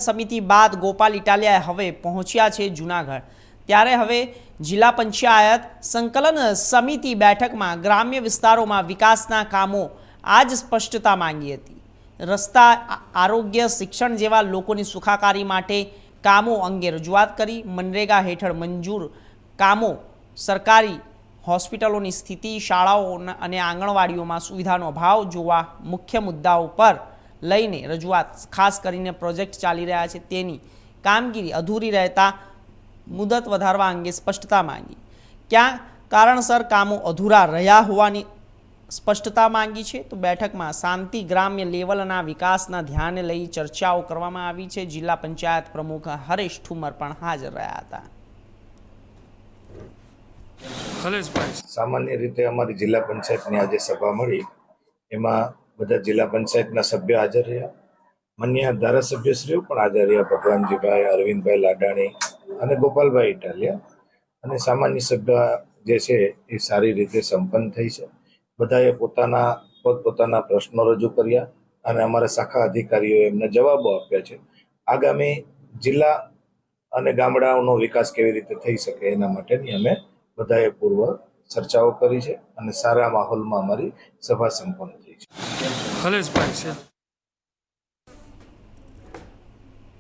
સમિતિ બાદ ગોપાલ ઇટાલિયા હવે પહોંચ્યા છે જૂનાગઢ। ત્યારે હવે જિલ્લા પંચાયત સંકલન સમિતિ બેઠકમાં ગ્રામ્ય વિસ્તારોમાં વિકાસના કામો આજ સ્પષ્ટતા માંગી હતી। રસ્તા, આરોગ્ય, શિક્ષણ જેવા લોકોની સુખાકારી માટે કામો અંગે રજૂઆત કરી। મનરેગા હેઠળ મંજૂર કામો, સરકારી હોસ્પિટલોની સ્થિતિ, શાળાઓ અને આંગણવાડીઓમાં સુવિધાનો અભાવ જોવા મુખ્ય મુદ્દાઓ પર લઈને રજૂઆત, ખાસ કરીને પ્રોજેક્ટ ચાલી રહ્યા છે તેની કામગીરી અધૂરી રહેતા મુદત વધારવા અંગે સ્પષ્ટતા માંગી। ક્યાં કારણસર કામો અધૂરા રહ્યા હોવાની સ્પષ્ટતા માંગી છે। તો બેઠકમાં શાંતિ ગ્રામ્ય લેવલના વિકાસના ધ્યાને લઈ ચર્ચાઓ કરવામાં આવી છે। જિલ્લા પંચાયત પ્રમુખ હરેશ ઠુમર પણ હાજર રહ્યા હતા। सामान्य रीते अमारी जिला पंचायत ने आज सभा मળી એમાં બધા જિલ્લા પંચાયતના સભ્યો હાજર રહ્યા। માન્ય ધારાસભ્યશ્રીઓ પણ હાજર રહ્યા, ભગવાનજીભાઈ, અરવિંદભાઈ લાડાણી અને ગોપાલભાઈ ઇટાલિયા। અને સામાન્ય સભા જે છે એ સારી રીતે સંપન્ન થઈ છે। બધાએ પોતપોતાના પ્રશ્નો રજૂ કર્યા અને અમારા શાખા અધિકારીઓએ એમને જવાબો આપ્યા છે। આગામી જિલ્લા અને ગામડાઓનો વિકાસ કેવી રીતે થઈ શકે એના માટેની અમે બધાએ પૂર્વ ચર્ચાઓ કરી છે અને સારા માહોલમાં અમારી સભા સંપન્ન થઈ છે।